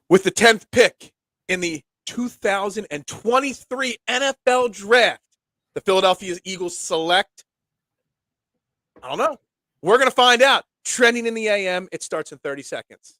With the 10th pick in the 2023 NFL Draft, the Philadelphia Eagles select, I don't know. We're going to find out. Trending in the AM, it starts in 30 seconds.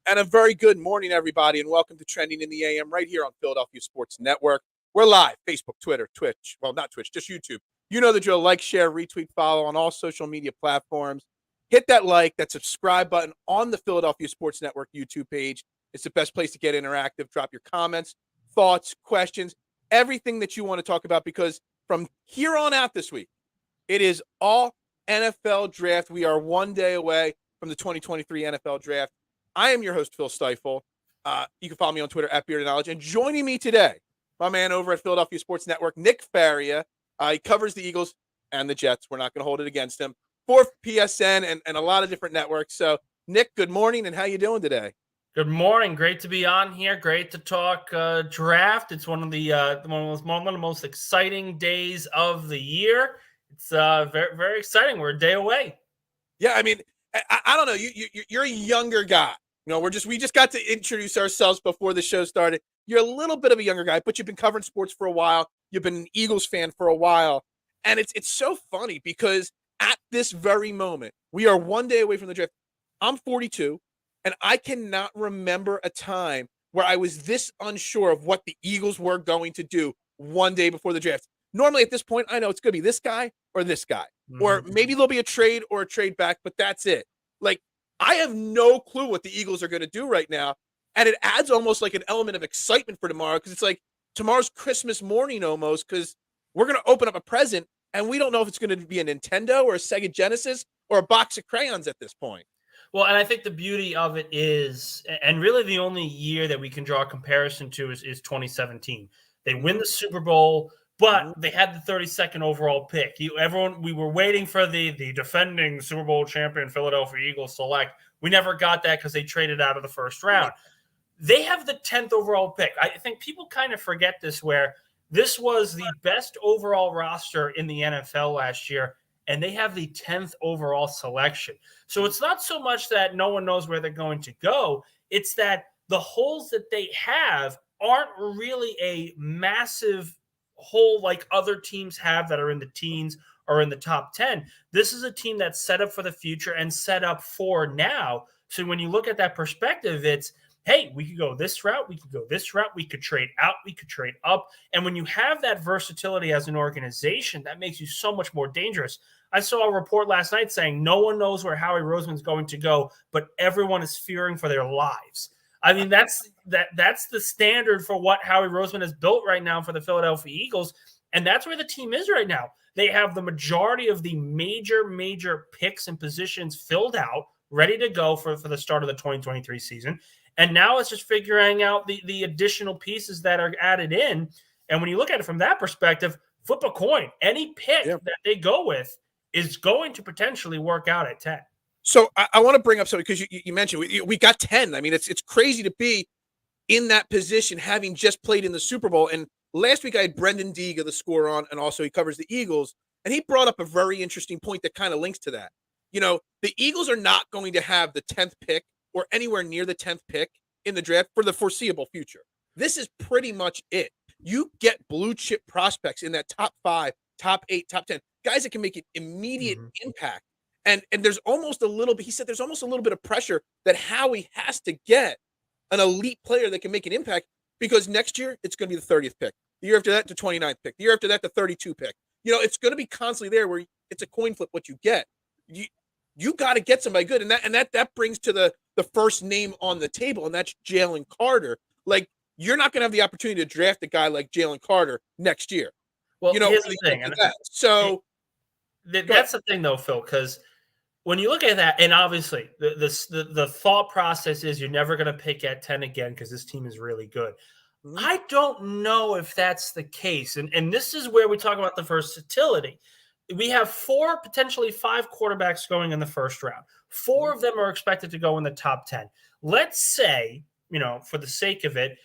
And a very good morning, everybody, and welcome to Trending in the AM right here on Philadelphia Sports Network. We're live, Facebook, Twitter, Twitch. Well, not Twitch, just YouTube. You know the drill. Like, share, retweet, follow on all social media platforms. Hit that like, that subscribe button on the Philadelphia Sports Network YouTube page. It's the best place to get interactive. Drop your comments, thoughts, questions, everything that you want to talk about, because from here on out this week, it is all NFL Draft. We are one day away from the 2023 NFL Draft. I am your host, Phil Stiefel. You can follow me on Twitter at Beard of Knowledge. And joining me today, my man over at Philadelphia Sports Network, Nick Faria. He covers the Eagles and the Jets. We're not going to hold it against him. For PSN and a lot of different networks. So, Nick, good morning, and how you doing today? Good morning. Great to be on here. Great to talk draft. It's one of the most exciting days of the year. It's very, very exciting. We're a day away. Yeah, I mean, I don't know. You're a younger guy. You know, we just got to introduce ourselves before the show started. You're a little bit of a younger guy, but you've been covering sports for a while. You've been an Eagles fan for a while. And it's so funny because at this very moment, we are one day away from the draft. I'm 42, and I cannot remember a time where I was this unsure of what the Eagles were going to do one day before the draft. Normally at this point, I know it's going to be this guy or this guy. Mm-hmm. Or maybe there'll be a trade or a trade back, but that's it. Like, I have no clue what the Eagles are going to do right now. And it adds almost like an element of excitement for tomorrow, because it's like tomorrow's Christmas morning almost, because we're going to open up a present and we don't know if it's going to be a Nintendo or a Sega Genesis or a box of crayons at this point. Well, and I think the beauty of it is, and really the only year that we can draw a comparison to is 2017. They win the Super Bowl, but they had the 32nd overall pick. We were waiting for the defending Super Bowl champion Philadelphia Eagles select. We never got that because they traded out of the first round. They have the 10th overall pick. I think people kind of forget this, where this was the best overall roster in the NFL last year, and they have the 10th overall selection. So it's not so much that no one knows where they're going to go. It's that the holes that they have aren't really a massive hole like other teams have that are in the teens or in the top 10. This is a team that's set up for the future and set up for now. So when you look at that perspective, it's, hey, we could go this route, we could go this route, we could trade out, we could trade up. And when you have that versatility as an organization, that makes you so much more dangerous. I saw a report last night saying no one knows where Howie Roseman's going to go, but everyone is fearing for their lives. I mean, that's the standard for what Howie Roseman has built right now for the Philadelphia Eagles, and that's where the team is right now. They have the majority of the major picks and positions filled out, ready to go for the start of the 2023 season, and now it's just figuring out the additional pieces that are added in. And when you look at it from that perspective, flip a coin. Any pick that they go with is going to potentially work out at 10. So I want to bring up something, because you mentioned we got 10. I mean, it's crazy to be in that position, having just played in the Super Bowl. And last week I had Brendan Deeg of The Score on, and also he covers the Eagles. And he brought up a very interesting point that kind of links to that. You know, the Eagles are not going to have the 10th pick or anywhere near the 10th pick in the draft for the foreseeable future. This is pretty much it. You get blue chip prospects in that top 5, top 8, top 10, guys that can make an immediate impact. And there's almost a little bit, he said there's almost a little bit of pressure that Howie has to get an elite player that can make an impact, because next year it's going to be the 30th pick. The year after that, the 29th pick. The year after that, the 32 pick. You know, it's going to be constantly there, where it's a coin flip what you get. You got to get somebody good. And that brings to the first name on the table, and that's Jalen Carter. Like, you're not going to have the opportunity to draft a guy like Jalen Carter next year. Well, you know, here's the thing. So that's the thing, though, Phil, because when you look at that, and obviously the thought process is you're never going to pick at 10 again because this team is really good. I don't know if that's the case. And this is where we talk about the versatility. We have potentially five quarterbacks going in the first round. Four of them are expected to go in the top 10. Let's say, for the sake of it,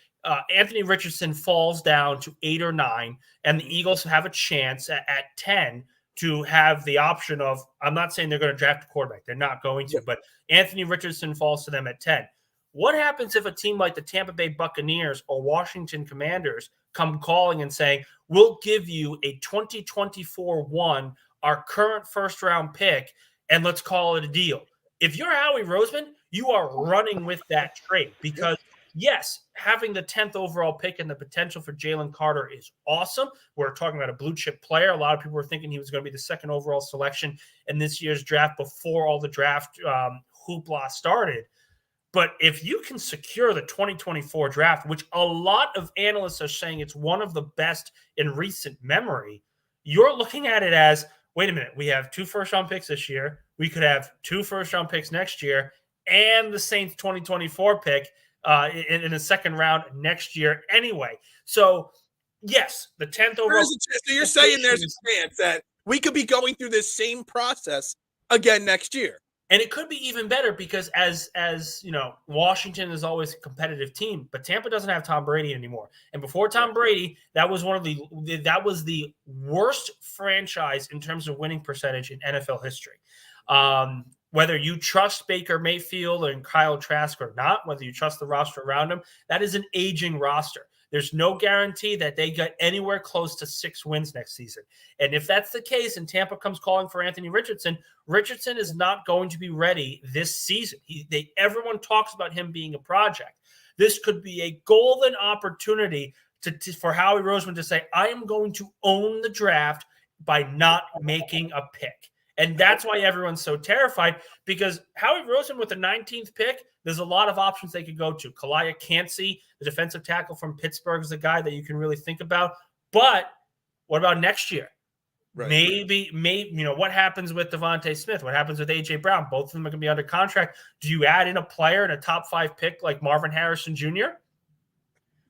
Anthony Richardson falls down to 8 or 9, and the Eagles have a chance at 10 to have the option of, I'm not saying they're going to draft a quarterback. They're not going to, but Anthony Richardson falls to them at 10. What happens if a team like the Tampa Bay Buccaneers or Washington Commanders come calling and saying, we'll give you a 2024 1, our current first-round pick, and let's call it a deal? If you're Howie Roseman, you are running with that trade because, yes, having the 10th overall pick and the potential for Jalen Carter is awesome. We're talking about a blue-chip player. A lot of people were thinking he was going to be the second overall selection in this year's draft before all the draft hoopla started. But if you can secure the 2024 draft, which a lot of analysts are saying it's one of the best in recent memory, you're looking at it as, wait a minute, we have 2 first-round picks this year. We could have 2 first-round picks next year and the Saints 2024 pick in the second round next year anyway. So, yes, the 10th overall. So you're saying there's a chance that we could be going through this same process again next year. And it could be even better because as Washington is always a competitive team, but Tampa doesn't have Tom Brady anymore. And before Tom Brady, that was the worst franchise in terms of winning percentage in NFL history. Whether you trust Baker Mayfield and Kyle Trask or not, whether you trust the roster around him, that is an aging roster. There's no guarantee that they get anywhere close to 6 wins next season. And if that's the case and Tampa comes calling for Anthony Richardson, Richardson is not going to be ready this season. Everyone talks about him being a project. This could be a golden opportunity for Howie Roseman to say, I am going to own the draft by not making a pick. And that's why everyone's so terrified, because Howie Roseman with the 19th pick, there's a lot of options they could go to. Kalia Cansey, the defensive tackle from Pittsburgh, is a guy that you can really think about. But what about next year? Right. Maybe, what happens with Devontae Smith? What happens with A.J. Brown? Both of them are going to be under contract. Do you add in a player in a top 5 pick like Marvin Harrison Jr.?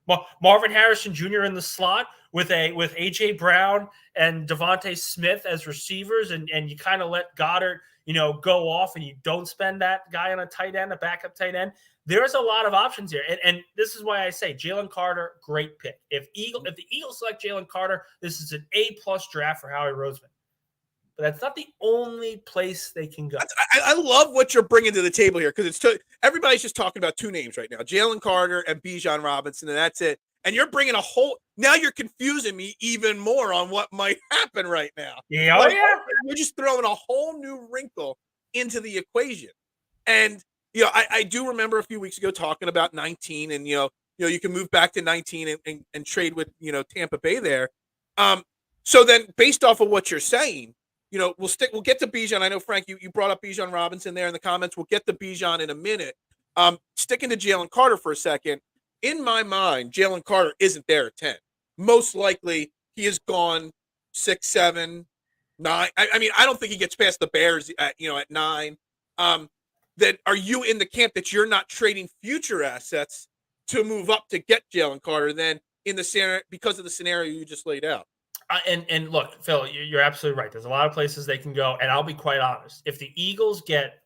Well, Marvin Harrison Jr. in the slot with A.J. Brown and Devontae Smith as receivers, and you kind of let Goddard, go off, and you don't spend that guy on a tight end, a backup tight end. There's a lot of options here, and this is why I say Jalen Carter, great pick. If the Eagles select Jalen Carter, this is an A+ draft for Howie Roseman. But that's not the only place they can go. I love what you're bringing to the table here, because everybody's just talking about 2 names right now, Jalen Carter and Bijan Robinson, and that's it. And you're bringing now you're confusing me even more on what might happen right now. Yeah, you're just throwing a whole new wrinkle into the equation. And, I do remember a few weeks ago talking about 19 and, you can move back to 19 and trade with, Tampa Bay there. So then based off of what you're saying, we'll get to Bijan. I know, Frank, you brought up Bijan Robinson there in the comments. We'll get to Bijan in a minute. Sticking to Jalen Carter for a second. In my mind, Jalen Carter isn't there at 10. Most likely he has gone 6, 7, 9. I don't think he gets past the Bears at 9. Then are you in the camp that you're not trading future assets to move up to get Jalen Carter then in the scenario, because of the scenario you just laid out? And look, Phil, you're absolutely right. There's a lot of places they can go. And I'll be quite honest. If the Eagles get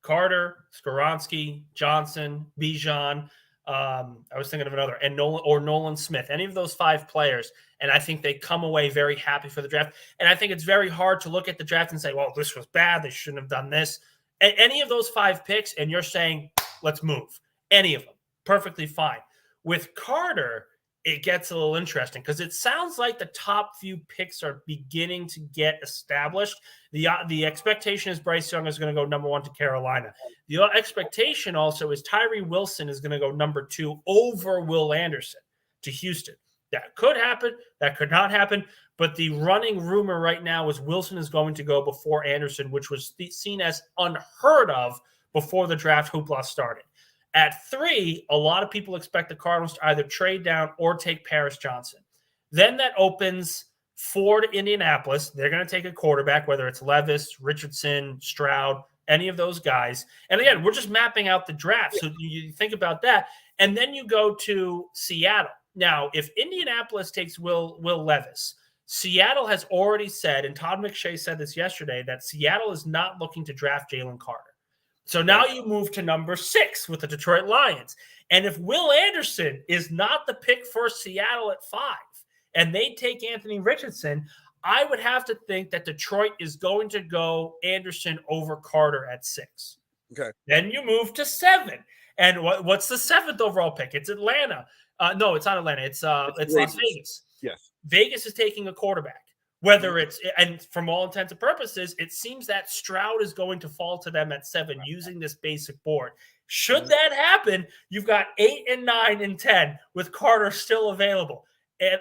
Carter, Skoronski, Johnson, Bijan, I was thinking of another, and Nolan Smith, any of those 5 players, and I think they come away very happy for the draft. And I think it's very hard to look at the draft and say, well, this was bad, they shouldn't have done this. Any of those 5 picks, and you're saying, let's move. Any of them, perfectly fine. With Carter, it gets a little interesting because it sounds like the top few picks are beginning to get established. The expectation is Bryce Young is going to go number 1 to Carolina. The expectation also is Tyree Wilson is going to go number 2 over Will Anderson to Houston. That could happen. That could not happen. But the running rumor right now is Wilson is going to go before Anderson, which was seen as unheard of before the draft hoopla started. At 3, a lot of people expect the Cardinals to either trade down or take Paris Johnson. Then that opens 4 to Indianapolis. They're going to take a quarterback, whether it's Levis, Richardson, Stroud, any of those guys. And again, we're just mapping out the draft. So you think about that. And then you go to Seattle. Now, if Indianapolis takes Will Levis, Seattle has already said, and Todd McShay said this yesterday, that Seattle is not looking to draft Jalen Carter. So now you move to number 6 with the Detroit Lions. And if Will Anderson is not the pick for Seattle at 5, and they take Anthony Richardson, I would have to think that Detroit is going to go Anderson over Carter at 6. Okay. Then you move to 7. And what's the 7th overall pick? It's Atlanta. No, it's not Atlanta. It's Las Vegas. Yes. Vegas is taking a quarterback. Whether it's, and from all intents and purposes, it seems that Stroud is going to fall to them at 7 using this basic board. Should that happen, you've got 8 and 9 and 10 with Carter still available.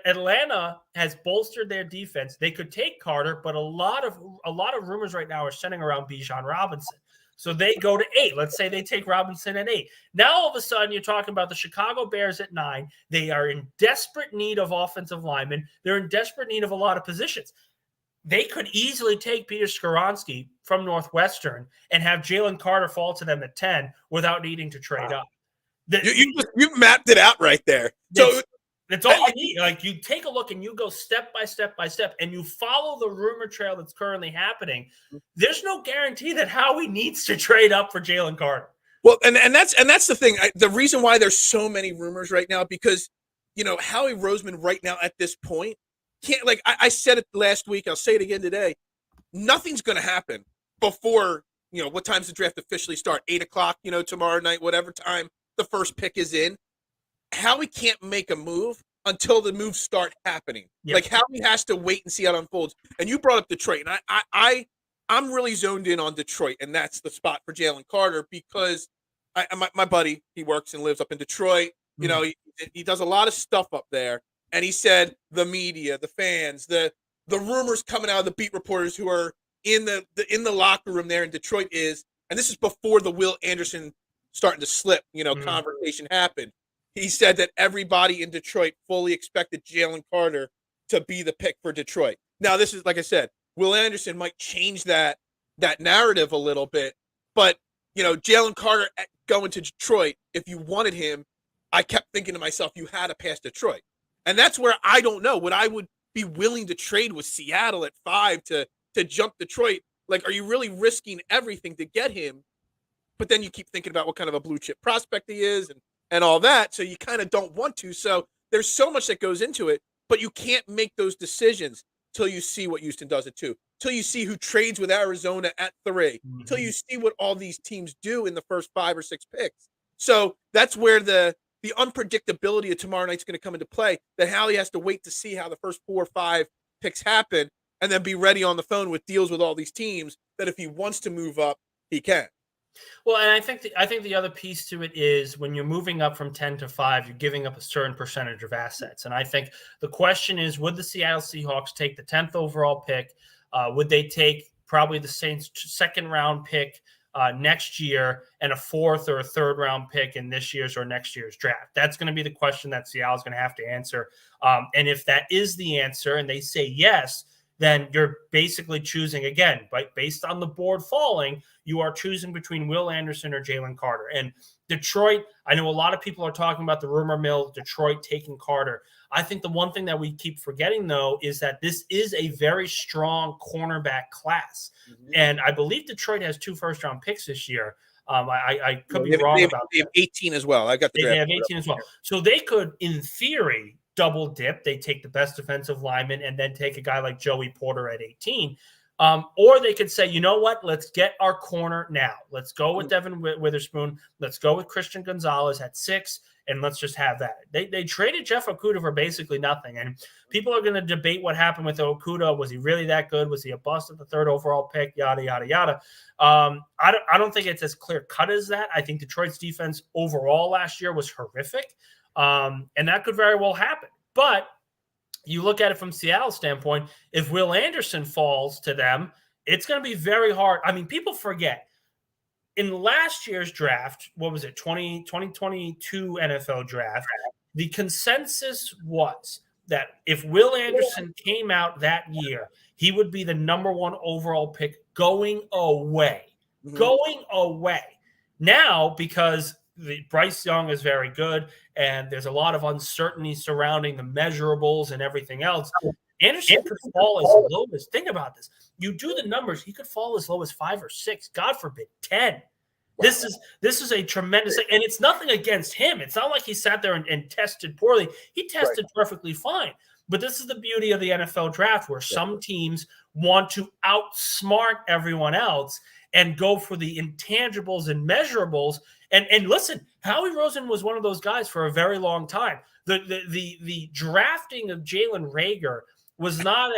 Atlanta has bolstered their defense. They could take Carter, but a lot of rumors right now are centering around Bijan Robinson. So they go to 8. Let's say they take Robinson at 8. Now, all of a sudden, you're talking about the Chicago Bears at 9. They are in desperate need of offensive linemen. They're in desperate need of a lot of positions. They could easily take Peter Skoronski from Northwestern and have Jalen Carter fall to them at 10 without needing to trade up. You mapped it out right there. So that's all you need. Like, you take a look and you go step by step by step, and you follow the rumor trail that's currently happening. There's no guarantee that Howie needs to trade up for Jalen Carter. Well, and that's the thing. The reason why there's so many rumors right now, because Howie Roseman right now at this point can't. Like I said it last week, I'll say it again today. Nothing's going to happen before what time's the draft officially start? 8:00. Tomorrow night, whatever time the first pick is in. Howie can't make a move until the moves start happening. Yep. Like Howie has to wait and see how it unfolds. And you brought up Detroit, and I'm really zoned in on Detroit, and that's the spot for Jalen Carter because my buddy, he works and lives up in Detroit. He does a lot of stuff up there, and he said the media, the fans, the rumors coming out of the beat reporters who are in the locker room there in Detroit is, and this is before the Will Anderson starting to slip, conversation happened. He said that everybody in Detroit fully expected Jalen Carter to be the pick for Detroit. Now, this is, like I said, Will Anderson might change that narrative a little bit, but, Jalen Carter going to Detroit, if you wanted him, I kept thinking to myself, you had to pass Detroit. And that's where I don't know. What I would be willing to trade with Seattle at 5 to jump Detroit. Like, are you really risking everything to get him? But then you keep thinking about what kind of a blue chip prospect he is and all that, so you kind of don't want to. So there's so much that goes into it, but you can't make those decisions till you see what Houston does at 2, till you see who trades with Arizona at 3, till you see what all these teams do in the first 5 or 6 picks. So that's where the unpredictability of tomorrow night's going to come into play, that Howie has to wait to see how the first 4 or 5 picks happen and then be ready on the phone with deals with all these teams that if he wants to move up, he can. Well, and I think the other piece to it is when you're moving up from 10 to 5, you're giving up a certain percentage of assets. And I think the question is, would the Seattle Seahawks take the 10th overall pick? Would they take probably the Saints' second round pick next year and a 4th or a 3rd round pick in this year's or next year's draft? That's going to be the question that Seattle's going to have to answer. And if that is the answer and they say yes, then you're basically choosing, again, based on the board falling, you are choosing between Will Anderson or Jalen Carter. And Detroit, I know a lot of people are talking about the rumor mill, Detroit taking Carter. I think the one thing that we keep forgetting, though, is that this is a very strong cornerback class. Mm-hmm. And I believe Detroit has 2 first-round picks this year. I could be wrong about that. They have 18 as well. I got the draft. They have 18 as well. So they could, in theory, double dip. They take the best defensive lineman and then take a guy like Joey Porter at 18. Or they could say, you know what? Let's get our corner now. Let's go with Devin Witherspoon. Let's go with Christian Gonzalez at 6, and let's just have that. They traded Jeff Okudah for basically nothing, and people are going to debate what happened with Okudah. Was he really that good? Was he a bust at the 3rd overall pick? Yada, yada, yada. I don't think it's as clear-cut as that. I think Detroit's defense overall last year was horrific. And that could very well happen. But you look at it from Seattle's standpoint, if Will Anderson falls to them, it's going to be very hard. I mean, people forget. In last year's draft, what was it, 2022 NFL draft, the consensus was that if Will Anderson came out that year, he would be the number 1 overall pick going away. Mm-hmm. Going away. Now, because Bryce Young is very good, and there's a lot of uncertainty surrounding the measurables and everything else. Anderson could fall as low as, think about this. You do the numbers, he could fall as low as 5 or 6, God forbid, 10. This is a tremendous, and it's nothing against him. It's not like he sat there and tested poorly. He tested perfectly fine. But this is the beauty of the NFL draft, where some teams want to outsmart everyone else and go for the intangibles and measurables. And listen, Howie Roseman was one of those guys for a very long time. The drafting of Jalen Reagor was not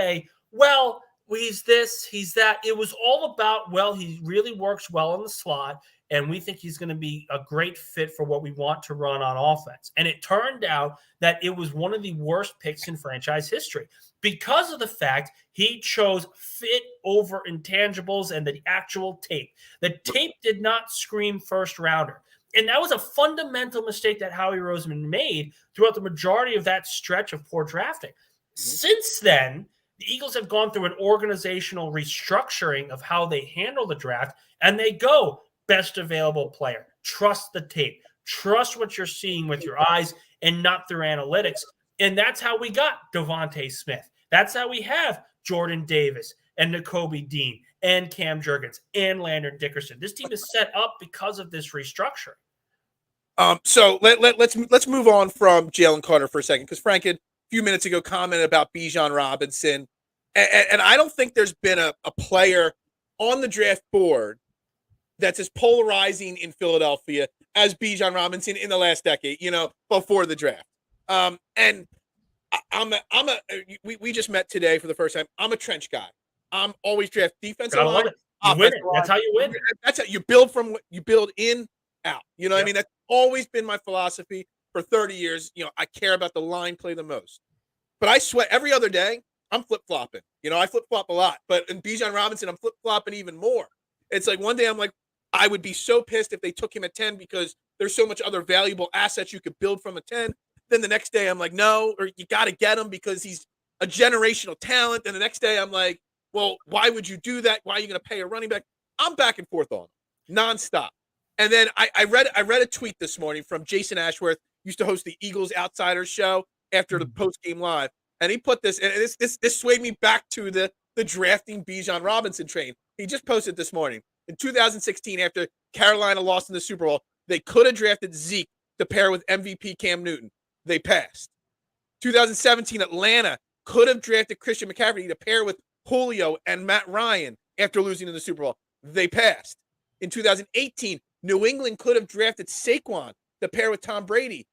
he's this, he's that. It was all about, he really works well in the slot, and we think he's going to be a great fit for what we want to run on offense. And it turned out that it was one of the worst picks in franchise history because of the fact he chose fit over intangibles and the actual tape. The tape did not scream first rounder. And that was a fundamental mistake that Howie Roseman made throughout the majority of that stretch of poor drafting. Since then, the Eagles have gone through an organizational restructuring of how they handle the draft, and they go best available player. Trust the tape. Trust what you're seeing with your eyes and not through analytics. And that's how we got Devontae Smith. That's how we have Jordan Davis and Nakobe Dean and Cam Jurgens and Landon Dickerson. This team is set up because of this restructuring. So let's move on from Jalen Carter for a second, because Frank had a few minutes ago commented about Bijan Robinson, and I don't think there's been a player on the draft board that's as polarizing in Philadelphia as Bijan Robinson in the last decade, before the draft. And we just met today for the first time. I'm a trench guy. I'm always draft defensive line. You win it. That's how you win. That's how you build from what you build in out. What I mean? That's always been my philosophy for 30 years. I care about the line play the most. But I sweat every other day. I'm flip-flopping. I flip-flop a lot. But in Bijan Robinson, I'm flip-flopping even more. It's like one day I'm like, I would be so pissed if they took him at 10 because there's so much other valuable assets you could build from a 10. Then the next day I'm like, no, or you got to get him because he's a generational talent. Then the next day I'm like, well, why would you do that? Why are you going to pay a running back? I'm back and forth on him, nonstop. And then I read a tweet this morning from Jason Ashworth, used to host the Eagles Outsiders show after the post-game live. And he put this, and this swayed me back to the drafting Bijan Robinson train. He just posted this morning. In 2016, after Carolina lost in the Super Bowl, they could have drafted Zeke to pair with MVP Cam Newton. They passed. 2017, Atlanta could have drafted Christian McCaffrey to pair with Julio and Matt Ryan after losing in the Super Bowl. They passed. In 2018, New England could have drafted Saquon to pair with Tom Brady,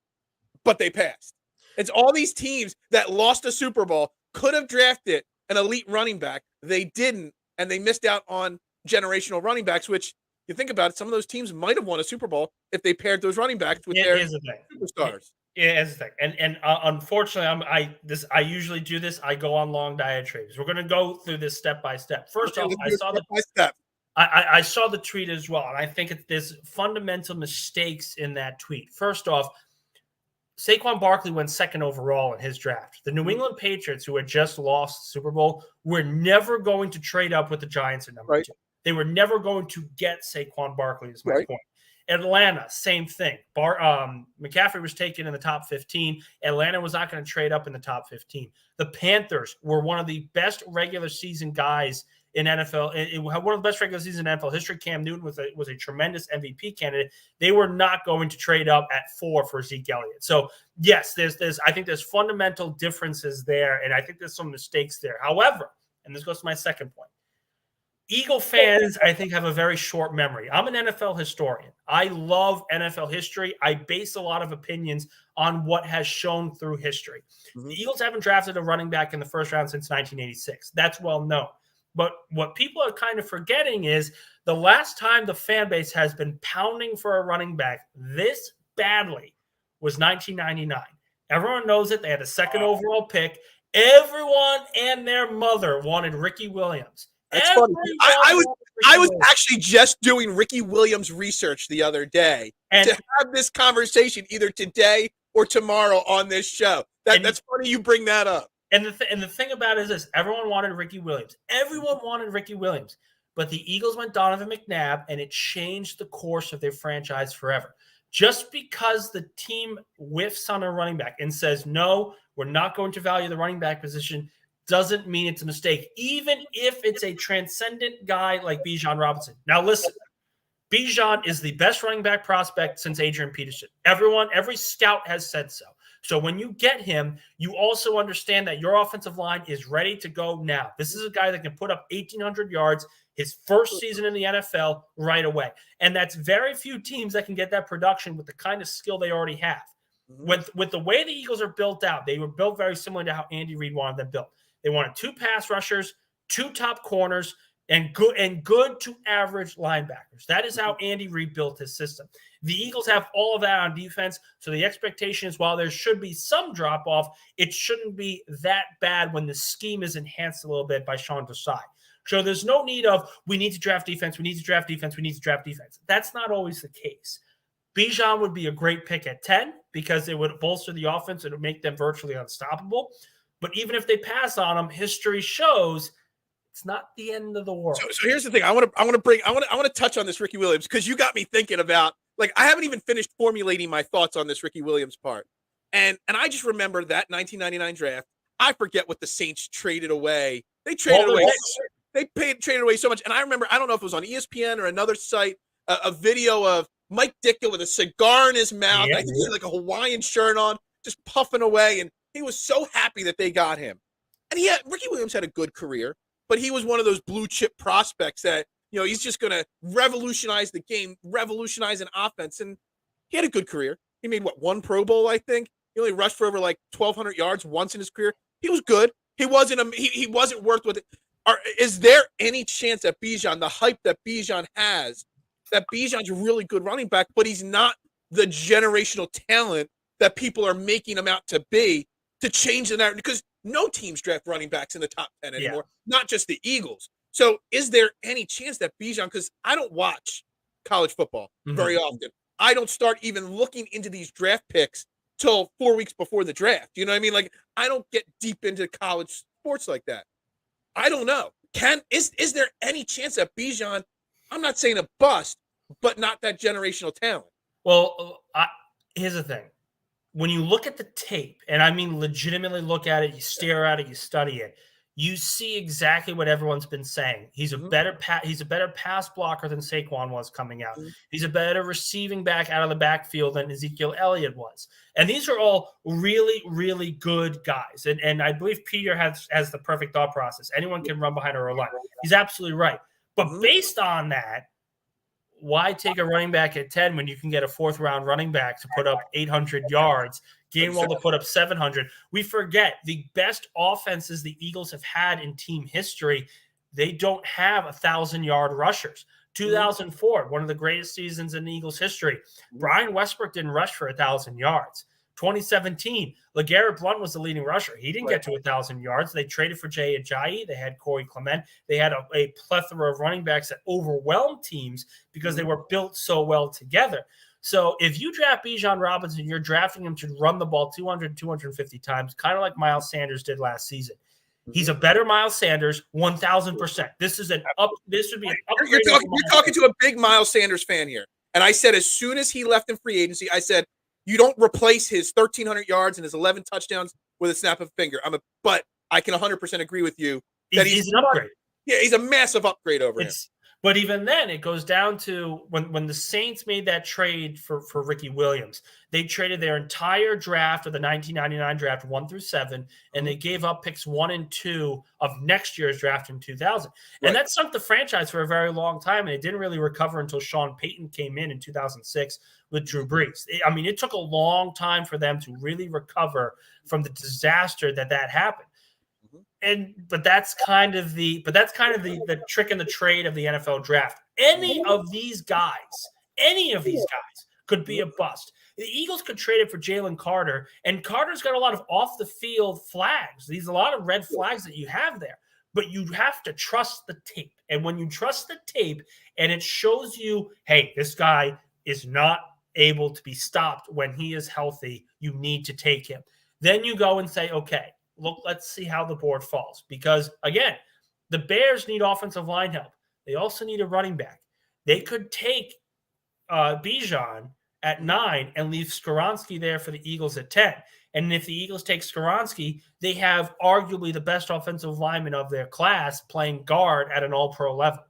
but they passed. It's all these teams that lost a Super Bowl could have drafted an elite running back. They didn't, and they missed out on generational running backs, which you think about it, some of those teams might have won a Super Bowl if they paired those running backs with their superstars. Here's the thing. And unfortunately, I usually do this. I go on long diatribes. We're going to go through this step by step. First off, I saw the tweet as well, and I think there's fundamental mistakes in that tweet. First off, Saquon Barkley went second overall in his draft. The New England Patriots, who had just lost the Super Bowl, were never going to trade up with the Giants at number 2. They were never going to get Saquon Barkley, is my point. Atlanta, same thing. McCaffrey was taken in the top 15. Atlanta was not going to trade up in the top 15. The Panthers were one of the best regular season guys in NFL. One of the best regular season in NFL history. Cam Newton was a tremendous MVP candidate. They were not going to trade up at 4 for Zeke Elliott. So yes, I think there's fundamental differences there, and I think there's some mistakes there. However, and this goes to my second point, Eagle fans, I think, have a very short memory. I'm an NFL historian. I love NFL history. I base a lot of opinions on what has shown through history. The Eagles haven't drafted a running back in the first round since 1986. That's well known. But what people are kind of forgetting is the last time the fan base has been pounding for a running back this badly was 1999. Everyone knows it. They had a second overall pick. Everyone and their mother wanted Ricky Williams. That's funny. I was actually just doing Ricky Williams research the other day to have this conversation either today or tomorrow on this show. That's funny you bring that up. And the thing about it is this: everyone wanted Ricky Williams. Everyone wanted Ricky Williams, but the Eagles went Donovan McNabb, and it changed the course of their franchise forever. Just because the team whiffs on a running back and says, no, we're not going to value the running back position, doesn't mean it's a mistake, even if it's a transcendent guy like Bijan Robinson. Now, listen, Bijan is the best running back prospect since Adrian Peterson. Every scout has said so. So when you get him, you also understand that your offensive line is ready to go now. This is a guy that can put up 1,800 yards his first season in the NFL right away. And that's very few teams that can get that production with the kind of skill they already have. With the way the Eagles are built out, they were built very similar to how Andy Reid wanted them built. They wanted 2 pass rushers, 2 top corners, and good to average linebackers. That is how Andy Reid built his system. The Eagles have all of that on defense, so the expectation is while there should be some drop-off, it shouldn't be that bad when the scheme is enhanced a little bit by Sean Desai. So there's no need of, we need to draft defense, we need to draft defense, we need to draft defense. That's not always the case. Bijan would be a great pick at 10 because it would bolster the offense. It would make them virtually unstoppable. But even if they pass on him, history shows it's not the end of the world. So here's the thing. I want to touch on this Ricky Williams because you got me thinking about, like, I haven't even finished formulating my thoughts on this Ricky Williams part. And I just remember that 1999 draft. I forget what the Saints traded away. They traded away. Traded away so much. And I remember, I don't know if it was on ESPN or another site, a video of Mike Ditka with a cigar in his mouth. I think he had like a Hawaiian shirt on, just puffing away. And he was so happy that they got him. And Ricky Williams had a good career, but he was one of those blue chip prospects that, you know, he's just going to revolutionize the game, revolutionize an offense. And he had a good career. He made, 1 Pro Bowl, I think. He only rushed for over like 1,200 yards once in his career. He was good. He wasn't worth with it. Is there any chance that Bijan, the hype that Bijan has, that Bijan's a really good running back, but he's not the generational talent that people are making him out to be, to change the narrative? Because no teams draft running backs in the top 10 anymore, not just the Eagles. So is there any chance that Bijan, because I don't watch college football very often. I don't start even looking into these draft picks till 4 weeks before the draft. You know what I mean? Like, I don't get deep into college sports like that. I don't know. Is there any chance that Bijan, I'm not saying a bust, but not that generational talent? Well, here's the thing. When you look at the tape, and I mean legitimately look at it, you stare at it, you study it, you see exactly what everyone's been saying. He's a better pass blocker than Saquon was coming out. He's a better receiving back out of the backfield than Ezekiel Elliott was. And these are all really, really good guys. And I believe Peter has the perfect thought process. Anyone can run behind a row line. He's absolutely right. But based on that, why take a running back at 10 when you can get a 4th-round running back to put up 800 yards, Gainwell to put up 700? We forget the best offenses the Eagles have had in team history, they don't have 1,000-yard rushers. 2004, one of the greatest seasons in the Eagles' history. Brian Westbrook didn't rush for 1,000 yards. 2017, LeGarrette Blount was the leading rusher. He didn't get to 1,000 yards. They traded for Jay Ajayi. They had Corey Clement. They had a plethora of running backs that overwhelmed teams because they were built so well together. So if you draft Bijan Robinson, you're drafting him to run the ball 200, 250 times, kind of like Miles Sanders did last season. He's a better Miles Sanders, 1,000%. This would be an upgrade. You're talking to a big Miles Sanders fan here. And I said, as soon as he left in free agency, I said, you don't replace his 1,300 yards and his 11 touchdowns with a snap of a finger. But I can 100% agree with you that he's an upgrade. Yeah, he's a massive upgrade over him. But even then, it goes down to when the Saints made that trade for Ricky Williams, they traded their entire draft of the 1999 draft 1 through 7, and they gave up picks 1 and 2 of next year's draft in 2000. And that sunk the franchise for a very long time, and it didn't really recover until Sean Payton came in 2006 with Drew Brees. It took a long time for them to really recover from the disaster that happened. But that's kind of the trick in the trade of the NFL draft. Any of these guys could be a bust. The Eagles could trade it for Jalen Carter, and Carter's got a lot of off the field flags. There's a lot of red flags that you have there, but you have to trust the tape. And when you trust the tape and it shows you, hey, this guy is not able to be stopped when he is healthy, you need to take him. Then you go and say, okay, look, let's see how the board falls. Because, again, the Bears need offensive line help. They also need a running back. They could take Bijan at 9 and leave Skoronski there for the Eagles at 10. And if the Eagles take Skoronski, they have arguably the best offensive lineman of their class playing guard at an all-pro level.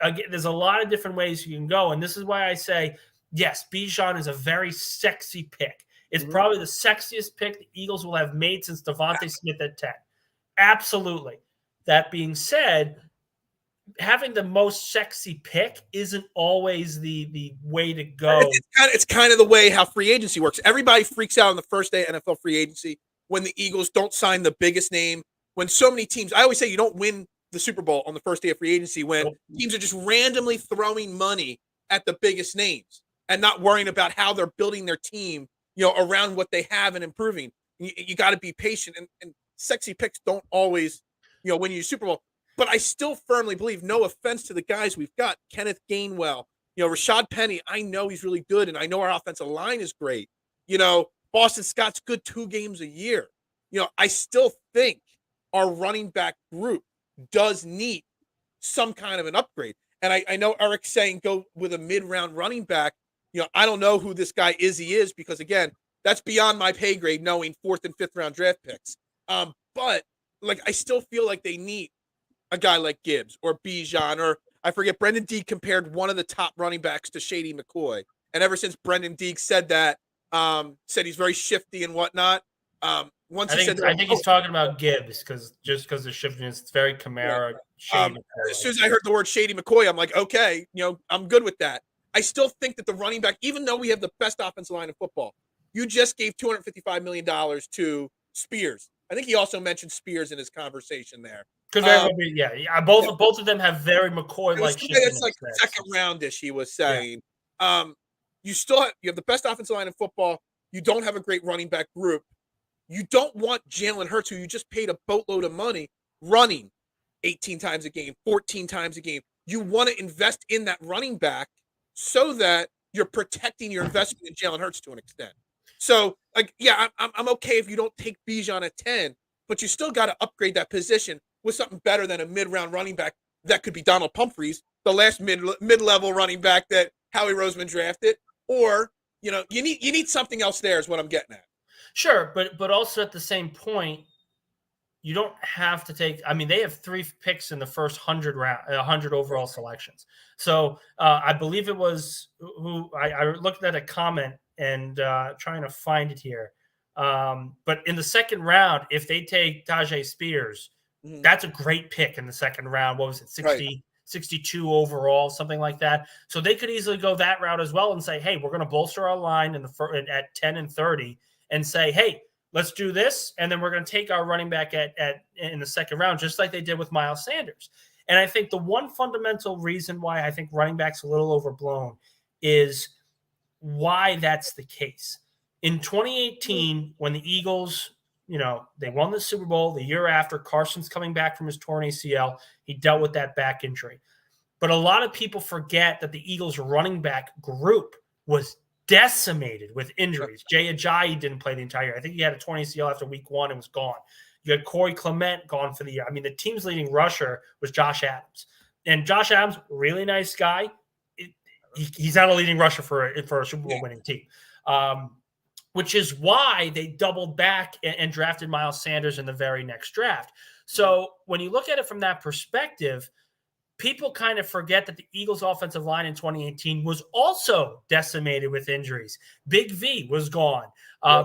Again, there's a lot of different ways you can go. And this is why I say, yes, Bijan is a very sexy pick. It's probably the sexiest pick the Eagles will have made since Devontae Smith at 10. Absolutely. That being said, having the most sexy pick isn't always the way to go. It's kind of the way how free agency works. Everybody freaks out on the first day of NFL free agency when the Eagles don't sign the biggest name. When so many teams, I always say you don't win the Super Bowl on the first day of free agency when teams are just randomly throwing money at the biggest names and not worrying about how they're building their team, around what they have and improving. You got to be patient, and sexy picks don't always, win you Super Bowl. But I still firmly believe, no offense to the guys we've got, Kenneth Gainwell, Rashad Penny, I know he's really good, and I know our offensive line is great. Boston Scott's good 2 games a year. I still think our running back group does need some kind of an upgrade. And I know Eric's saying go with a mid-round running back. I don't know who this guy is because, again, that's beyond my pay grade, knowing 4th and 5th round draft picks. But I still feel like they need a guy like Gibbs or Bijan, or I forget, Brendan Deeg compared one of the top running backs to Shady McCoy. And ever since Brendan Deeg said that, said he's very shifty and whatnot. I think he's talking about Gibbs because of shiftiness. It's very Kamara. As soon as I heard the word Shady McCoy, I'm like, okay, I'm good with that. I still think that the running back, even though we have the best offensive line in football, you just gave $255 million to Spears. I think he also mentioned Spears in his conversation there. Both of them have very McCoy-like shit. It's like second roundish, he was saying. Yeah. You have the best offensive line in football. You don't have a great running back group. You don't want Jalen Hurts, who you just paid a boatload of money, running 18 times a game, 14 times a game. You want to invest in that running back so that you're protecting your investment in Jalen Hurts to an extent. So, I'm okay if you don't take Bijan at 10, but you still got to upgrade that position with something better than a mid-round running back that could be Donald Pumphrey, the last mid-level running back that Howie Roseman drafted, or you need something else there is what I'm getting at. Sure, but also at the same point, you don't have to take. I mean, they have 3 picks in the first 100 overall selections. So I believe it was who I looked at a comment and trying to find it here. But in the second round, if they take Tajay Spears, that's a great pick in the second round. What was it, 60, right. 62 overall, something like that. So they could easily go that route as well and say, hey, we're going to bolster our line at 10 and 30 and say, hey, let's do this. And then we're going to take our running back in the second round, just like they did with Miles Sanders. And I think the one fundamental reason why I think running back's a little overblown is why that's the case. In 2018, when the Eagles, they won the Super Bowl the year after, Carson's coming back from his torn ACL. He dealt with that back injury. But a lot of people forget that the Eagles running back group was decimated with injuries. Jay Ajayi didn't play the entire year. I think he had a torn ACL after week 1 and was gone. You had Corey Clement gone for the year. I mean, the team's leading rusher was Josh Adams. And Josh Adams, really nice guy. He's not a leading rusher for a Super Bowl winning team. Which is why they doubled back and drafted Miles Sanders in the very next draft. So when you look at it from that perspective, people kind of forget that the Eagles' offensive line in 2018 was also decimated with injuries. Big V was gone.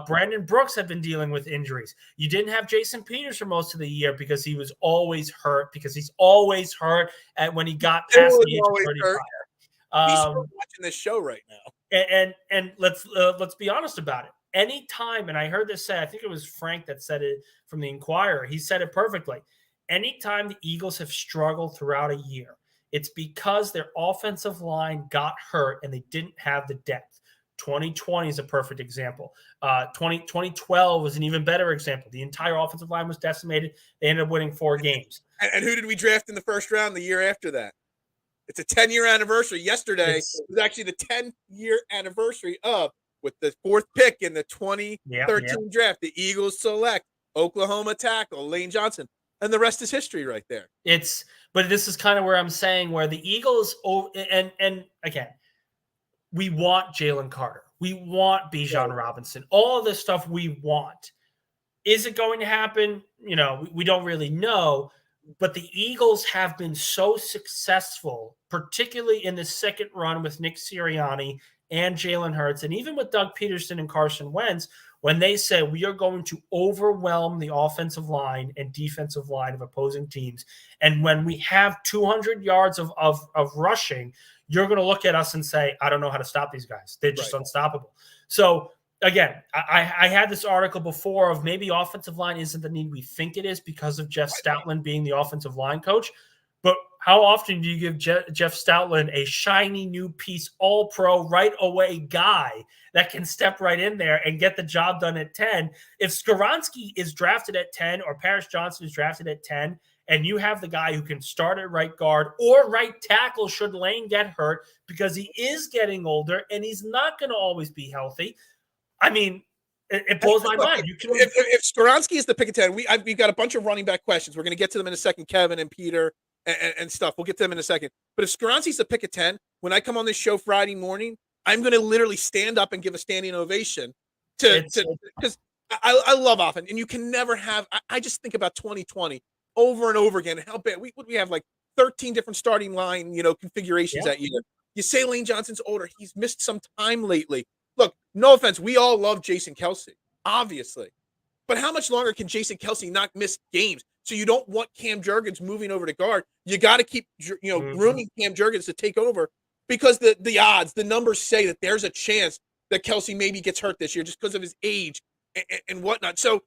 Brandon Brooks had been dealing with injuries. You didn't have Jason Peters for most of the year because he was always hurt, when he got past the age of 35. He's still watching this show right now. And let's be honest about it. Anytime, and I heard this said, I think it was Frank that said it from the Inquirer. He said it perfectly. Anytime the Eagles have struggled throughout a year, it's because their offensive line got hurt and they didn't have the depth. 2020 is a perfect example. 2012 was an even better example. The entire offensive line was decimated. They ended up winning 4 games. And who did we draft in the first round the year after that? It's a 10-year anniversary. Yesterday was actually the 10-year anniversary with the 4th pick in the 2013 draft. The Eagles select Oklahoma tackle Lane Johnson. And the rest is history right there. But this is kind of where I'm saying where the Eagles, and again, we want Jalen Carter. We want Bijan Robinson. All of this stuff we want. Is it going to happen? We don't really know. But the Eagles have been so successful, particularly in the second run with Nick Sirianni and Jalen Hurts, and even with Doug Peterson and Carson Wentz, when they say we are going to overwhelm the offensive line and defensive line of opposing teams. And when we have 200 yards of rushing, you're going to look at us and say, I don't know how to stop these guys. They're just unstoppable. So again, I had this article before of maybe offensive line isn't the need we think it is because of Jeff Stoutland being the offensive line coach. But how often do you give Jeff Stoutland a shiny new piece, all-pro, right-away guy that can step right in there and get the job done at 10? If Skoronski is drafted at 10 or Paris Johnson is drafted at 10, and you have the guy who can start at right guard or right tackle should Lane get hurt because he is getting older and he's not going to always be healthy, I mean, it blows my mind. If Skoronski is the pick of 10, we've got a bunch of running back questions. We're going to get to them in a second, Kevin and Peter and stuff. We'll get to them in a second. But if Skoronski's the pick of 10, when I come on this show Friday morning, I'm going to literally stand up and give a standing ovation because I love offense. And you can never have – I just think about 2020 over and over again. How bad – we have like 13 different starting line, configurations that year. You say Lane Johnson's older. He's missed some time lately. Look, no offense. We all love Jason Kelce, obviously. But how much longer can Jason Kelce not miss games? So you don't want Cam Jurgens moving over to guard. You got to keep, grooming Cam Jurgens to take over because the odds, the numbers say that there's a chance that Kelce maybe gets hurt this year just because of his age and whatnot. So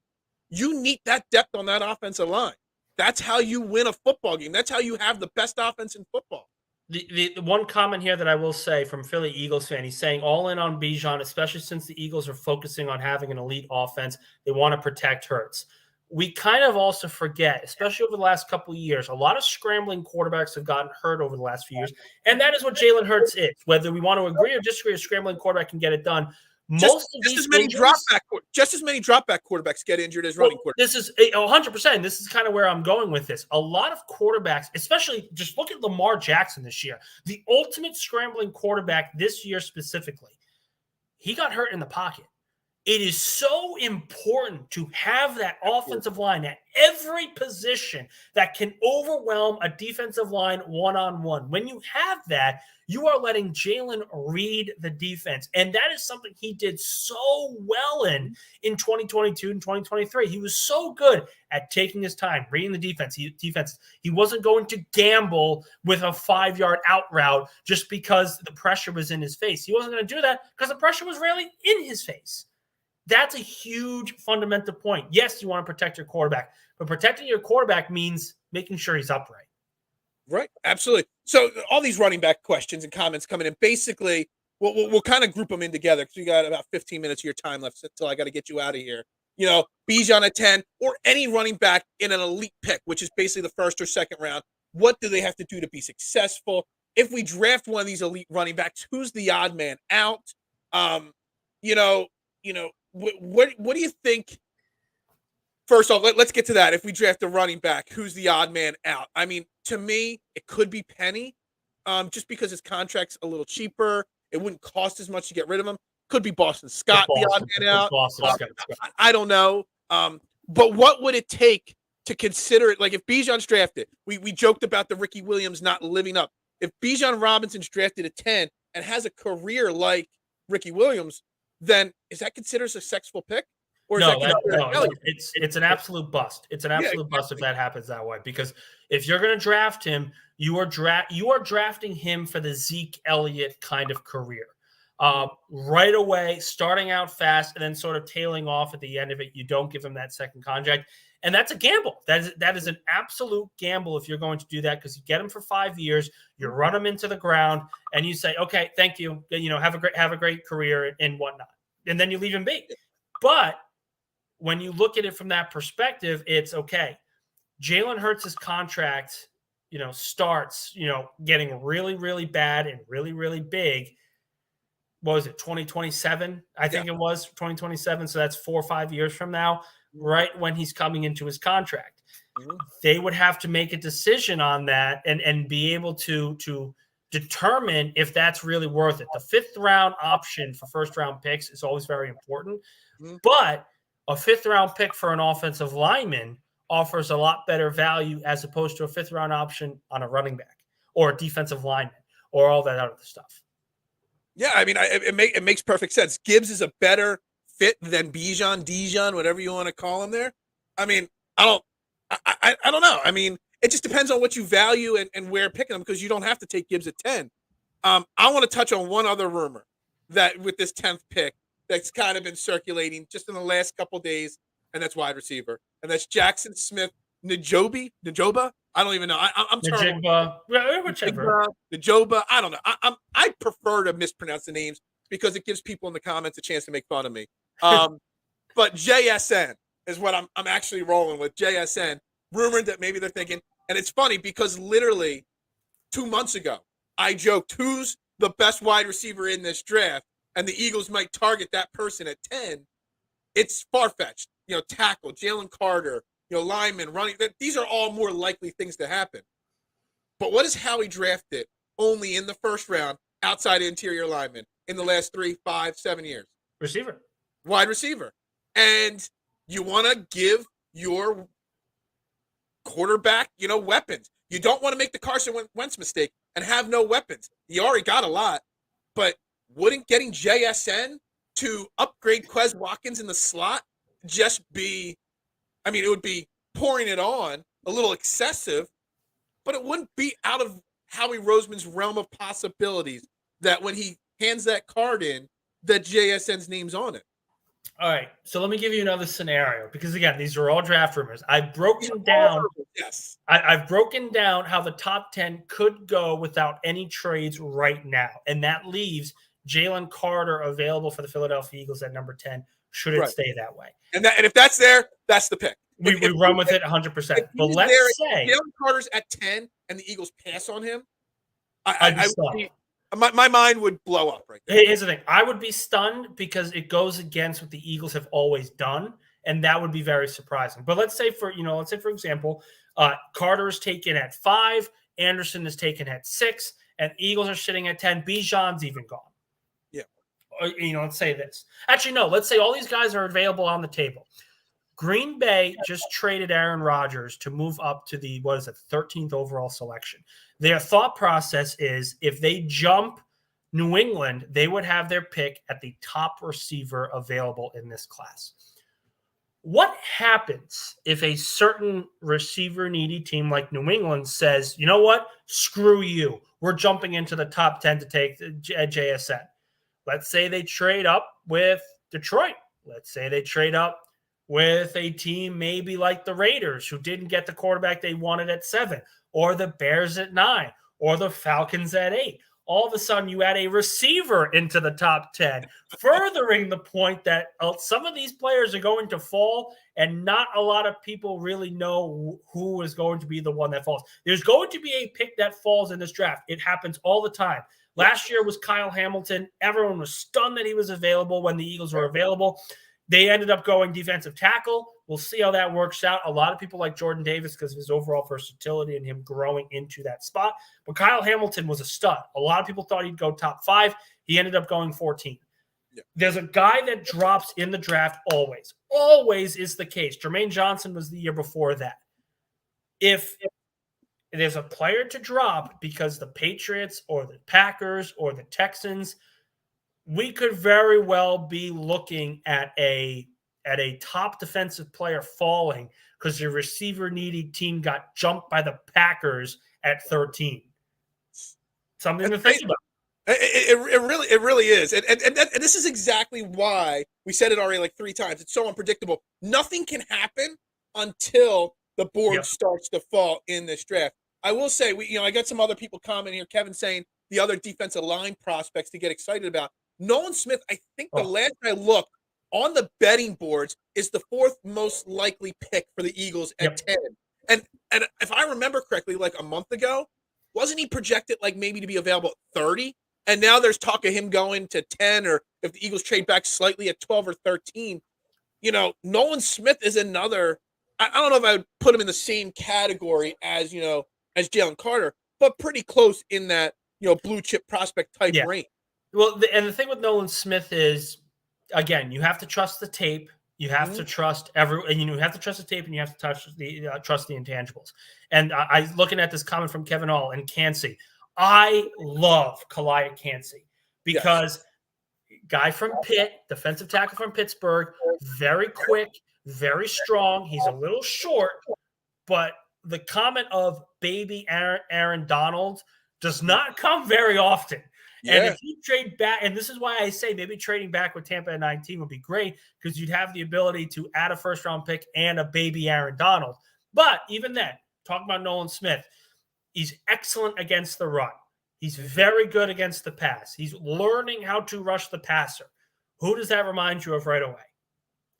you need that depth on that offensive line. That's how you win a football game. That's how you have the best offense in football. The one comment here that I will say from Philly Eagles fan, he's saying all in on Bijan, especially since the Eagles are focusing on having an elite offense. They want to protect Hurts. We kind of also forget, especially over the last couple of years, a lot of scrambling quarterbacks have gotten hurt over the last few years, and that is what Jalen Hurts is. Whether we want to agree or disagree, a scrambling quarterback can get it done. Just as many dropback quarterbacks get injured as running quarterbacks. This is 100%. This is kind of where I'm going with this. A lot of quarterbacks, especially just look at Lamar Jackson this year, the ultimate scrambling quarterback this year specifically. He got hurt in the pocket. It is so important to have that offensive line at every position that can overwhelm a defensive line one-on-one. When you have that, you are letting Jalen read the defense. And that is something he did so well in 2022 and 2023. He was so good at taking his time, reading the defense. He wasn't going to gamble with a 5-yard out route just because the pressure was in his face. He wasn't going to do that because the pressure was really in his face. That's a huge fundamental point. Yes, you want to protect your quarterback, but protecting your quarterback means making sure he's upright. Right. Absolutely. So all these running back questions and comments coming in, basically, we'll kind of group them in together because we got about 15 minutes of your time left until I got to get you out of here. Bijan at 10 or any running back in an elite pick, which is basically the first or second round. What do they have to do to be successful? If we draft one of these elite running backs, who's the odd man out? What do you think? First off, let's get to that. If we draft a running back, who's the odd man out? I mean, to me, it could be Penny, just because his contract's a little cheaper. It wouldn't cost as much to get rid of him. Could be Boston Scott, the odd man out. I don't know. But what would it take to consider it? Like if Bijan's drafted, we joked about the Ricky Williams not living up. If Bijan Robinson's drafted at 10 and has a career like Ricky Williams, then is that considered a successful pick? Or is it's an absolute bust. It's an absolute bust if that happens that way. Because if you're going to draft him, you are drafting him for the Zeke Elliott kind of career. Right away, starting out fast and then sort of tailing off at the end of it. You don't give him that second contract. And that's a gamble. That is an absolute gamble if you're going to do that because you get him for 5 years, you run him into the ground, and you say, okay, thank you. Have a great career and whatnot. And then you leave him be. But when you look at it from that perspective, it's okay. Jalen Hurts' contract, starts, getting really, really bad and really, really big. What was it, 2027? I think it was 2027. So that's 4 or 5 years from now, right when he's coming into his contract. They would have to make a decision on that and be able to determine if that's really worth it. The 5th round option for first round picks is always very important, but a 5th round pick for an offensive lineman offers a lot better value as opposed to a 5th round option on a running back or a defensive lineman or all that other stuff. Yeah, I mean, it makes perfect sense. Gibbs is a better fit than Dijon, whatever you want to call him there. I mean, I don't know. I mean, it just depends on what you value and where picking them, because you don't have to take Gibbs at 10. I want to touch on one other rumor that with this 10th pick that's kind of been circulating just in the last couple of days, and that's wide receiver, and that's Jackson Smith Najoba. I don't even know. I'm terrible. Whichever. Najoba. I don't know. I prefer to mispronounce the names because it gives people in the comments a chance to make fun of me. But JSN is what I'm actually rolling with. JSN, rumored that maybe they're thinking, and it's funny because literally 2 months ago, I joked, who's the best wide receiver in this draft, and the Eagles might target that person at 10. It's far-fetched. Tackle, Jalen Carter, lineman, running. These are all more likely things to happen. But what has Howie drafted only in the first round outside interior lineman in the last 3, 5, 7 years? Receiver. Wide receiver. And you want to give your quarterback, weapons. You don't want to make the Carson Wentz mistake and have no weapons. He already got a lot, but wouldn't getting JSN to upgrade Quez Watkins in the slot just be, I mean, it would be pouring it on a little excessive, but it wouldn't be out of Howie Roseman's realm of possibilities that when he hands that card in, that JSN's name's on it. All right, so let me give you another scenario, because again, these are all draft rumors. I've broken down. Yes, I've broken down how the top 10 could go without any trades right now, and that leaves Jalen Carter available for the Philadelphia Eagles at number 10. Should it stay that way? And if that's there, that's the pick. We run with it 100%. But let's say Jalen Carter's at 10 and the Eagles pass on him, my mind would blow up right there. Here's the thing. I would be stunned because it goes against what the Eagles have always done, and that would be very surprising. But let's say for example, Carter is taken at 5, Anderson is taken at 6, and Eagles are sitting at 10. Bijan's even gone. Yeah. Let's say this. Actually, no. Let's say all these guys are available on the table. Green Bay just traded Aaron Rodgers to move up to the 13th overall selection. Their thought process is if they jump New England, they would have their pick at the top receiver available in this class. What happens if a certain receiver-needy team like New England says, you know what, screw you, we're jumping into the top 10 to take JSN? Let's say they trade up with Detroit. Let's say they trade up with a team maybe like the Raiders, who didn't get the quarterback they wanted at 7, or the Bears at 9, or the Falcons at 8. All of a sudden, you add a receiver into the top 10, furthering the point that some of these players are going to fall, and not a lot of people really know who is going to be the one that falls. There's going to be a pick that falls in this draft. It happens all the time. Last year was Kyle Hamilton. Everyone was stunned that he was available when the Eagles were available. They ended up going defensive tackle. We'll see how that works out. A lot of people like Jordan Davis because of his overall versatility and him growing into that spot. But Kyle Hamilton was a stud. A lot of people thought he'd go top 5. He ended up going 14. Yeah. There's a guy that drops in the draft always. Always is the case. Jermaine Johnson was the year before that. If there's a player to drop because the Patriots or the Packers or the Texans, we could very well be looking at a top defensive player falling because your receiver-needy team got jumped by the Packers at 13. Something to think about. It really is. And this is exactly why we said it already like 3 times. It's so unpredictable. Nothing can happen until the board starts to fall in this draft. I will say, I got some other people commenting here. Kevin saying the other defensive line prospects to get excited about. Nolan Smith, I think the last I looked on the betting boards, is the 4th most likely pick for the Eagles at 10. And if I remember correctly, like a month ago, wasn't he projected like maybe to be available at 30? And now there's talk of him going to 10, or if the Eagles trade back slightly at 12 or 13. Nolan Smith is another. I don't know if I would put him in the same category as Jalen Carter, but pretty close in that blue chip prospect type Yeah. range. Well, and the thing with Nolan Smith is, again, you have to trust the tape. You have to trust you have to trust the tape, and you have to trust the intangibles. And I looking at this comment from Kevin Hall and Cansey. I love Kalia Cansey because guy from Pitt, defensive tackle from Pittsburgh, very quick, very strong. He's a little short, but the comment of baby Aaron Donald does not come very often. Yeah. And if you trade back, and this is why I say maybe trading back with Tampa at 19 would be great, because you'd have the ability to add a first-round pick and a baby Aaron Donald. But even then, talking about Nolan Smith, he's excellent against the run. He's very good against the pass. He's learning how to rush the passer. Who does that remind you of right away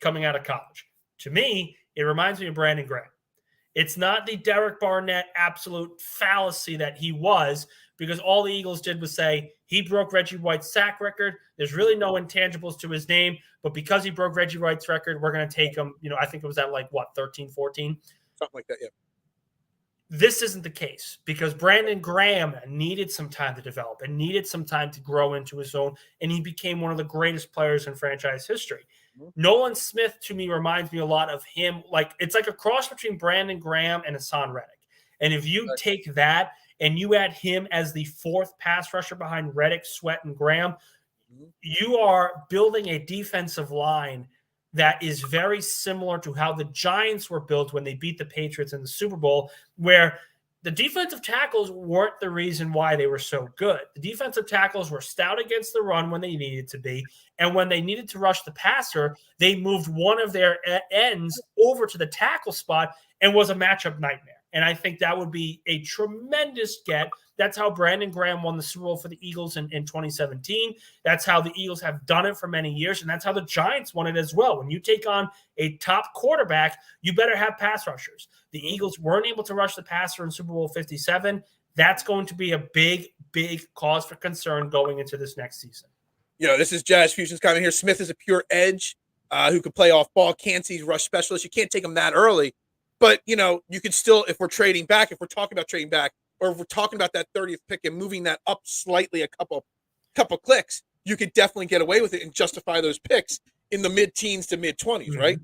coming out of college? To me, it reminds me of Brandon Graham. It's not the Derek Barnett absolute fallacy that he was, because all the Eagles did was say he broke Reggie White's sack record. There's really no intangibles to his name, but because he broke Reggie White's record, we're going to take him. I think it was at 13, 14? Something like that, yeah. This isn't the case, because Brandon Graham needed some time to develop and needed some time to grow into his own, and he became one of the greatest players in franchise history. Nolan Smith, to me, reminds me a lot of him. It's like a cross between Brandon Graham and Hassan Reddick. And if you take that and you add him as the fourth pass rusher behind Reddick, Sweat, and Graham, you are building a defensive line that is very similar to how the Giants were built when they beat the Patriots in the Super Bowl, where the defensive tackles weren't the reason why they were so good. The defensive tackles were stout against the run when they needed to be, and when they needed to rush the passer, they moved one of their ends over to the tackle spot and was a matchup nightmare. And I think that would be a tremendous get. That's how Brandon Graham won the Super Bowl for the Eagles in 2017. That's how the Eagles have done it for many years, and that's how the Giants won it as well. When you take on a top quarterback, you better have pass rushers. The Eagles weren't able to rush the passer in Super Bowl 57. That's going to be a big, big cause for concern going into this next season. This is Jazz Fusion's comment here. Smith is a pure edge who could play off ball. Cansey's rush specialist. You can't take him that early. But, you could still, if we're talking about trading back, or if we're talking about that 30th pick and moving that up slightly a couple clicks, you could definitely get away with it and justify those picks in the mid-teens to mid-20s, right?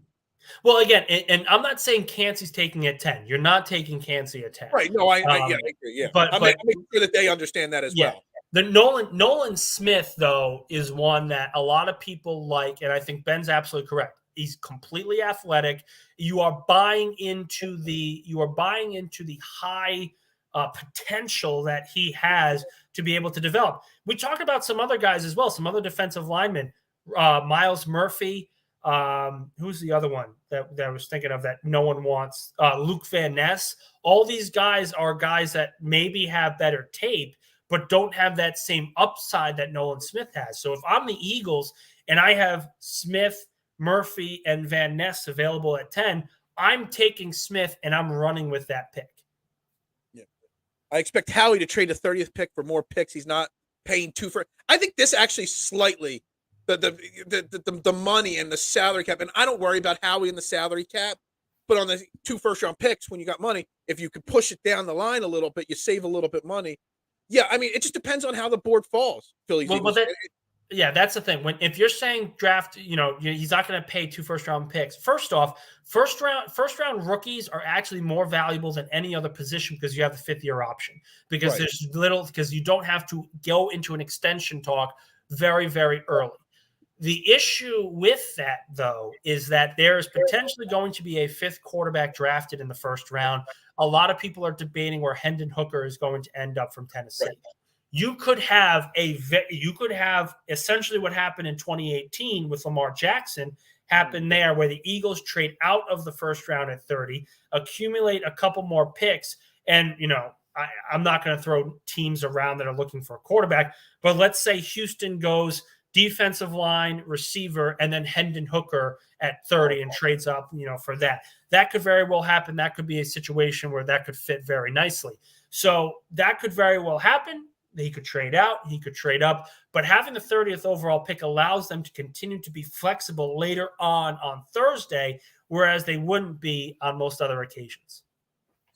Well, again, and I'm not saying Cansey's taking at 10. You're not taking Cansey at 10. Right. No, I agree. Yeah. But I'm making sure that they understand that as well. The Nolan Smith, though, is one that a lot of people like, and I think Ben's absolutely correct. He's completely athletic. You are buying into the high potential that he has to be able to develop. We talked about some other guys as well, some other defensive linemen, Miles Murphy. Who's the other one that I was thinking of that no one wants? Luke Van Ness. All these guys are guys that maybe have better tape, but don't have that same upside that Nolan Smith has. So if I'm the Eagles and I have Smith, Murphy, and Van Ness available at 10, I'm taking Smith and I'm running with that pick. Yeah. I expect Howie to trade a 30th pick for more picks. He's not paying two for. I think this actually slightly the money and the salary cap, and I don't worry about Howie and the salary cap, but on the 2 first-round picks, when you got money, if you could push it down the line a little bit, you save a little bit money. Yeah, I mean, it just depends on how the board falls. Phillies. Yeah, that's the thing. If you're saying draft, he's not going to pay 2 first-round picks. First off, first round rookies are actually more valuable than any other position because you have the 5th-year option. Because because you don't have to go into an extension talk very, very early. The issue with that, though, is that there is potentially going to be a 5th quarterback drafted in the first round. A lot of people are debating where Hendon Hooker is going to end up from Tennessee. Right. You could have essentially what happened in 2018 with Lamar Jackson happen there, where the Eagles trade out of the first round at 30, accumulate a couple more picks, and I'm not going to throw teams around that are looking for a quarterback, but let's say Houston goes defensive line, receiver, and then Hendon Hooker at 30 and trades up, for that. That could very well happen. That could be a situation where that could fit very nicely. So that could very well happen. He could trade out, he could trade up, but having the 30th overall pick allows them to continue to be flexible later on Thursday, whereas they wouldn't be on most other occasions.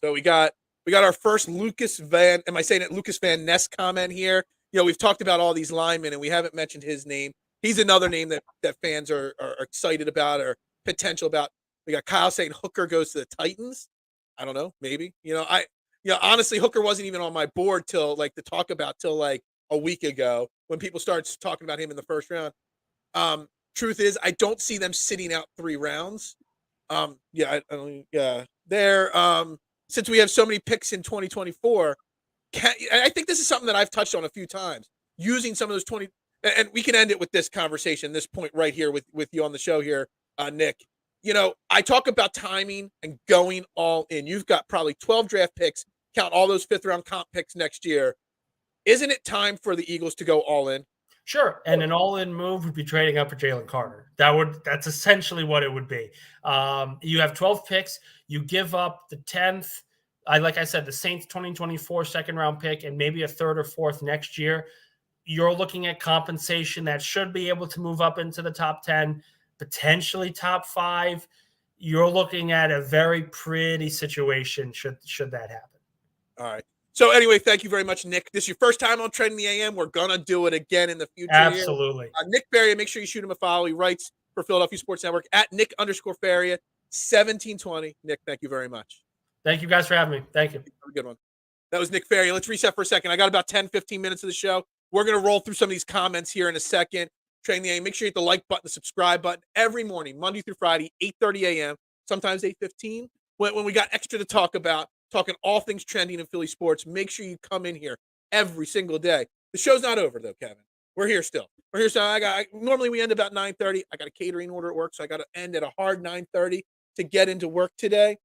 So we got We got our first Lucas Van, am I saying it? Lucas Van Ness comment here. We've talked about all these linemen and we haven't mentioned his name. He's another name that fans are excited about or potential about. We got Kyle saying Hooker goes to the Titans. I don't know, maybe. Honestly, Hooker wasn't even on my board till to talk about till like a week ago when people started talking about him in the first round. Truth is, I don't see them sitting out 3 rounds. Since we have so many picks in 2024, I think this is something that I've touched on a few times. Using some of those 20, and we can end it with this conversation, this point right here with you on the show here, Nick. I talk about timing and going all in. You've got probably 12 draft picks. Count all those 5th round comp picks next year. Isn't it time for the Eagles to go all in? Sure, and an all-in move would be trading up for Jalen Carter. That's essentially what it would be. You have 12 picks. You give up the 10th. Like I said, the Saints 2024 second-round pick and maybe a 3rd or 4th next year. You're looking at compensation that should be able to move up into the top 10, potentially top 5. You're looking at a very pretty situation should that happen. All right. So anyway, thank you very much, Nick. This is your first time on Trending the AM. We're going to do it again in the future. Absolutely. Nick Faria, make sure you shoot him a follow. He writes for Philadelphia Sports Network at Nick_Faria, 1720. Nick, thank you very much. Thank you guys for having me. Thank you. Have a good one. That was Nick Faria. Let's reset for a second. I got about 10, 15 minutes of the show. We're going to roll through some of these comments here in a second. Trending the AM. Make sure you hit the like button, the subscribe button every morning, Monday through Friday, 8:30 a.m., sometimes 8:15. When we got extra to talk about, talking all things trending in Philly sports, make sure you come in here every single day. The show's not over, though, Kevin. We're here still. Normally we end about 9:30. I got a catering order at work, so I got to end at a hard 9:30 to get into work today.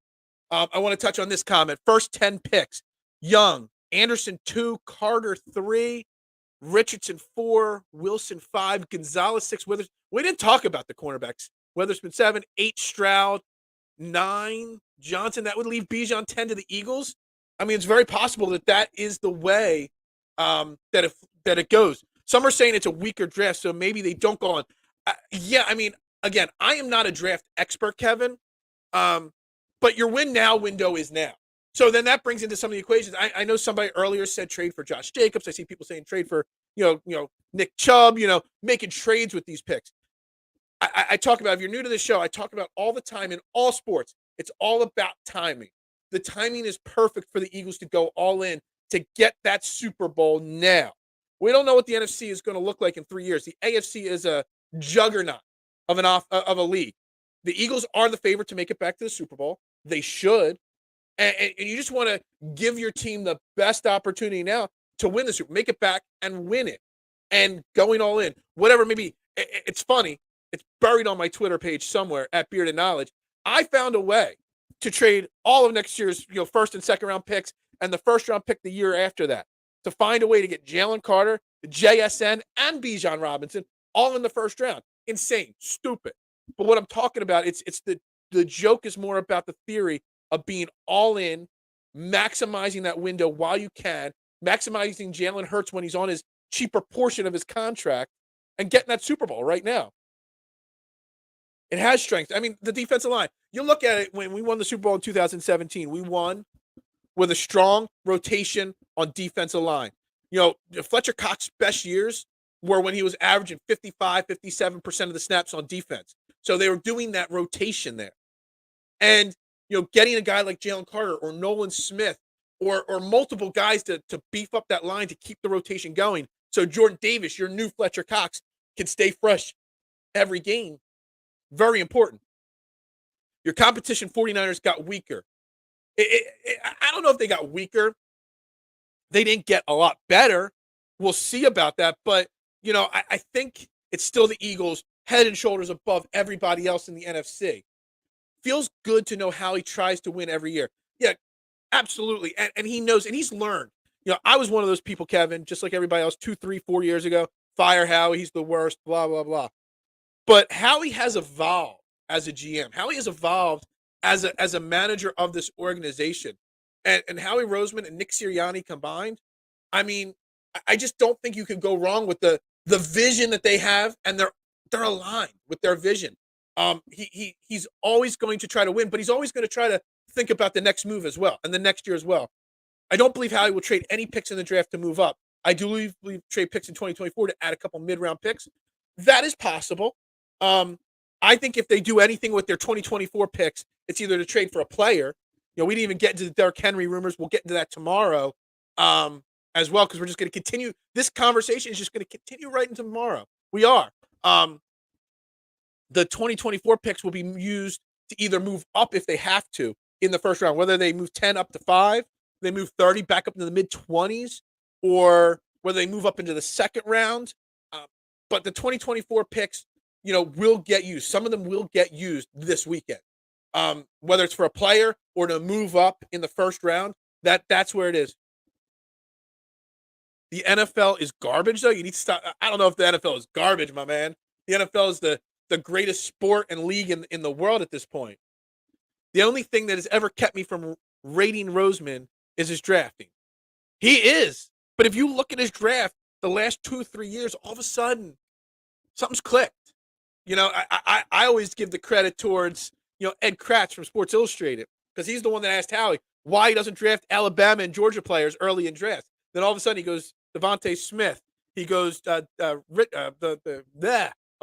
I want to touch on this comment. First 10 picks. Young, Anderson 2, Carter 3, Richardson 4, Wilson 5, Gonzalez 6, Withers. We didn't talk about the cornerbacks. Witherspoon 7, 8, Stroud 9, Johnson. That would leave Bijan 10 to the Eagles. I mean, it's very possible that is the way that it goes. Some are saying it's a weaker draft, so maybe they don't go on. Again, I am not a draft expert, Kevin, but your win now window is now. So then that brings into some of the equations. I know somebody earlier said trade for Josh Jacobs. I see people saying trade for Nick Chubb. Making trades with these picks. I talk about, if you're new to the show, I talk about all the time in all sports. It's all about timing. The timing is perfect for the Eagles to go all in to get that Super Bowl now. We don't know what the NFC is going to look like in 3 years. The AFC is a juggernaut of a league. The Eagles are the favorite to make it back to the Super Bowl. They should. And you just want to give your team the best opportunity now to win the Super Bowl, make it back and win it. And going all in, whatever it may be. It's funny. It's buried on my Twitter page somewhere at Bearded Knowledge. I found a way to trade all of next year's first and second round picks and the first round pick the year after that to find a way to get Jalen Carter, JSN, and Bijan Robinson all in the first round. Insane, stupid. But what I'm talking about, it's the joke is more about the theory of being all in, maximizing that window while you can, maximizing Jalen Hurts when he's on his cheaper portion of his contract, and getting that Super Bowl right now. It has strength. I mean, the defensive line. You look at it when we won the Super Bowl in 2017. We won with a strong rotation on defensive line. Fletcher Cox's best years were when he was averaging 55, 57% of the snaps on defense. So they were doing that rotation there. And, getting a guy like Jalen Carter or Nolan Smith or multiple guys to beef up that line to keep the rotation going. So Jordan Davis, your new Fletcher Cox, can stay fresh every game. Very important. Your competition 49ers got weaker. I don't know if they got weaker. They didn't get a lot better. We'll see about that. But, I think it's still the Eagles head and shoulders above everybody else in the NFC. Feels good to know how he tries to win every year. Yeah, absolutely. And he knows, and he's learned. I was one of those people, Kevin, just like everybody else, 2, 3, 4 years ago. Fire Howie, he's the worst, blah, blah, blah. But Howie has evolved as a GM. Howie has evolved as a manager of this organization. And Howie Roseman and Nick Sirianni combined, I mean, I just don't think you could go wrong with the vision that they have, and they're aligned with their vision. He's always going to try to win, but he's always going to try to think about the next move as well and the next year as well. I don't believe Howie will trade any picks in the draft to move up. I do believe trade picks in 2024 to add a couple mid-round picks. That is possible. I think if they do anything with their 2024 picks, it's either to trade for a player. We didn't even get into the Derrick Henry rumors. We'll get into that tomorrow as well, because we're just going to continue. This conversation is just going to continue right into tomorrow. We are. The 2024 picks will be used to either move up if they have to in the first round, whether they move 10 up to 5, they move 30 back up into the mid-20s, or whether they move up into the second round. But the 2024 picks, will get used. Some of them will get used this weekend, whether it's for a player or to move up in the first round. That's where it is. The NFL is garbage, though. You need to stop. I don't know if the NFL is garbage, my man. The NFL is the greatest sport and league in the world at this point. The only thing that has ever kept me from rating Roseman is his drafting. He is. But if you look at his draft the last 2 or 3 years, all of a sudden, something's clicked. I always give the credit towards, Ed Kratz from Sports Illustrated, because he's the one that asked Howie why he doesn't draft Alabama and Georgia players early in drafts. Then all of a sudden he goes, Devontae Smith. He goes, I'm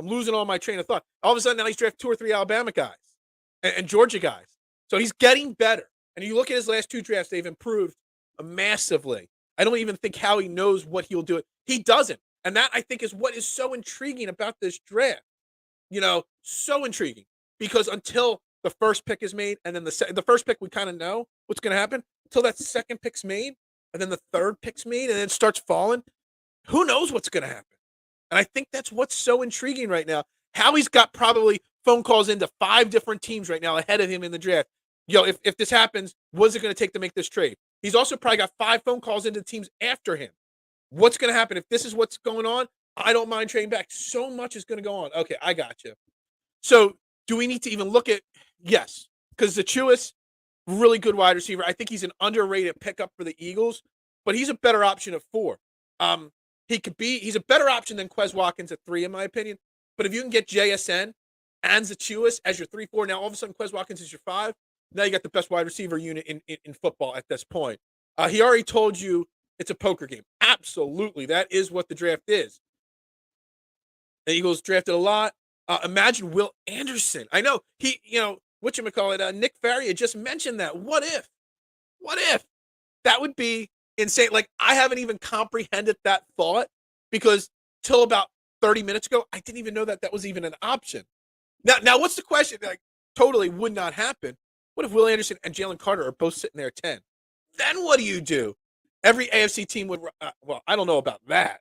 losing all my train of thought. All of a sudden now he's drafted 2 or 3 Alabama guys and Georgia guys. So he's getting better. And you look at his last 2 drafts, they've improved massively. I don't even think Howie knows what he'll do. He doesn't. And that, I think, is what is so intriguing about this draft. So intriguing. Because until the first pick is made, and then the first pick, we kind of know what's going to happen. Until that second pick's made, and then the third pick's made, and then it starts falling, who knows what's going to happen? And I think that's what's so intriguing right now. Howie's got probably phone calls into 5 different teams right now ahead of him in the draft. If this happens, what's it going to take to make this trade? He's also probably got 5 phone calls into teams after him. What's going to happen? If this is what's going on, I don't mind trading back. So much is going to go on. Okay, I got you. So do we need to even look at – yes, because Zaccheaus, really good wide receiver. I think he's an underrated pickup for the Eagles, but he's a better option at 4. He's a better option than Quez Watkins at 3, in my opinion. But if you can get JSN and Zaccheaus as your 3-4, now all of a sudden Quez Watkins is your 5. Now you got the best wide receiver unit in football at this point. He already told you it's a poker game. Absolutely. That is what the draft is. The Eagles drafted a lot. Imagine Will Anderson. I know Nick Faria just mentioned that. What if? That would be insane. Like, I haven't even comprehended that thought, because till about 30 minutes ago, I didn't even know that was even an option. Now what's the question? Like, totally would not happen. What if Will Anderson and Jalen Carter are both sitting there at 10? Then what do you do? Every AFC team would, I don't know about that.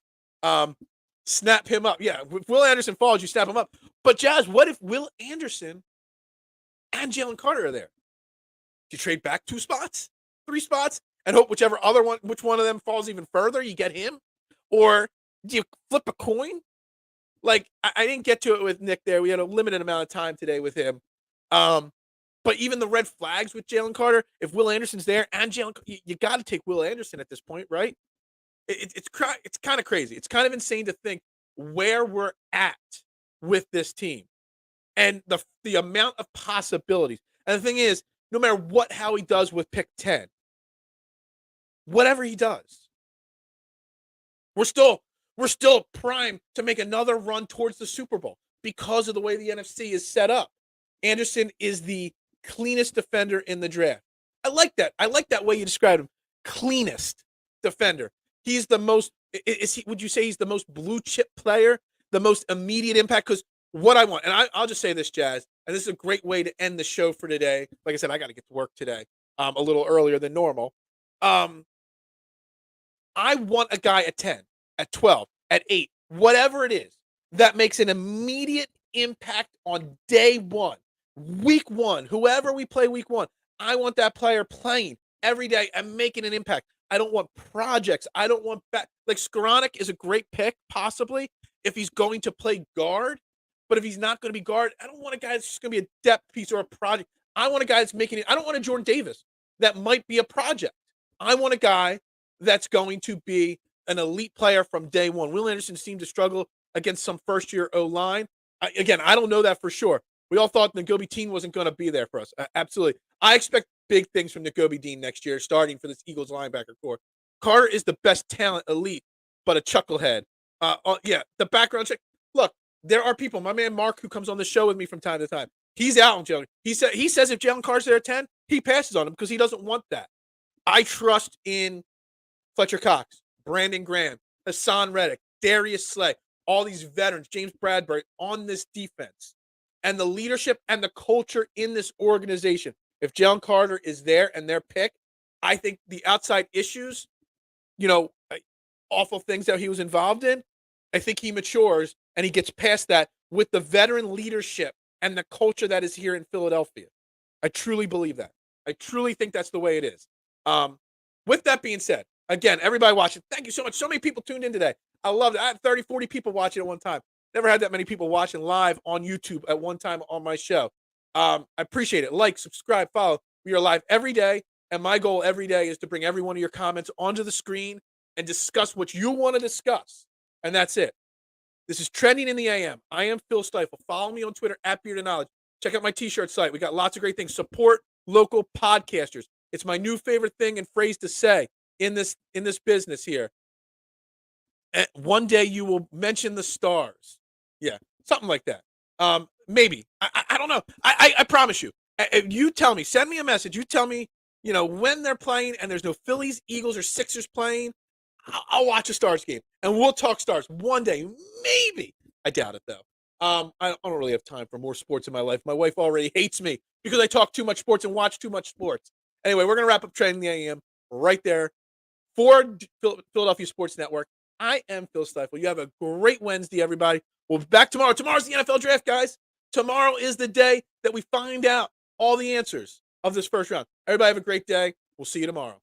Snap him up. Yeah, if Will Anderson falls, you snap him up. But, Jazz, what if Will Anderson and Jalen Carter are there? Do you trade back 2 spots, 3 spots, and hope which one of them falls even further, you get him? Or do you flip a coin? Like, I didn't get to it with Nick there. We had a limited amount of time today with him. But even the red flags with Jalen Carter, if Will Anderson's there and Jalen, you got to take Will Anderson at this point, right? It's kind of crazy. It's kind of insane to think where we're at with this team and the amount of possibilities. And the thing is, no matter what Howie does with pick 10, whatever he does, we're still primed to make another run towards the Super Bowl because of the way the NFC is set up. Anderson is the cleanest defender in the draft. I like that. I like that way you described him. Cleanest defender. He's the most, would you say he's the most blue chip player, the most immediate impact? Because what I want, and I'll just say this, Jazz, and this is a great way to end the show for today. Like I said, I got to get to work today a little earlier than normal. I want a guy at 10, at 12, at 8, whatever it is, that makes an immediate impact on day 1, week 1, whoever we play week 1. I want that player playing every day and making an impact. I don't want projects. I don't want like Skoranek is a great pick, possibly, if he's going to play guard. But if he's not going to be guard, I don't want a guy that's just going to be a depth piece or a project. I want a guy that's making it. I don't want a Jordan Davis that might be a project. I want a guy that's going to be an elite player from day 1. Will Anderson seemed to struggle against some first-year O-line. Again, I don't know that for sure. We all thought Nakobe Dean wasn't going to be there for us. Absolutely. I expect big things from Nakobe Dean next year, starting for this Eagles linebacker core. Carter is the best talent, elite, but a chucklehead. Yeah, the background check. Look, there are people. My man Mark, who comes on the show with me from time to time, he's out on Jalen. He says if Jalen Carter's there at 10, he passes on him because he doesn't want that. I trust in Fletcher Cox, Brandon Graham, Hassan Reddick, Darius Slay, all these veterans, James Bradbury on this defense, and the leadership and the culture in this organization. If Jalen Carter is there and their pick, I think the outside issues, awful things that he was involved in, I think he matures and he gets past that with the veteran leadership and the culture that is here in Philadelphia. I truly believe that. I truly think that's the way it is. With that being said, again, everybody watching, thank you so much. So many people tuned in today. I love it. I had 30, 40 people watching at one time. Never had that many people watching live on YouTube at one time on my show. I appreciate it. Like, subscribe, follow. We are live every day, and my goal every day is to bring every one of your comments onto the screen and discuss what you want to discuss, and that's it. This is Trending in the AM. I am Phil Stifle. Follow me on Twitter at Beard of Knowledge. Check out my T-shirt site. We got lots of great things. Support local podcasters. It's my new favorite thing and phrase to say in this business here. And one day you will mention the stars. Yeah, something like that. Maybe. I don't know. I promise you. You tell me. Send me a message. You tell me, when they're playing and there's no Phillies, Eagles, or Sixers playing, I'll watch a Stars game. And we'll talk Stars one day. Maybe. I doubt it, though. I don't really have time for more sports in my life. My wife already hates me because I talk too much sports and watch too much sports. Anyway, we're going to wrap up Trending the AM right there for Philadelphia Sports Network. I am Phil Stifle. You have a great Wednesday, everybody. We'll be back tomorrow. Tomorrow's the NFL draft, guys. Tomorrow is the day that we find out all the answers of this first round. Everybody have a great day. We'll see you tomorrow.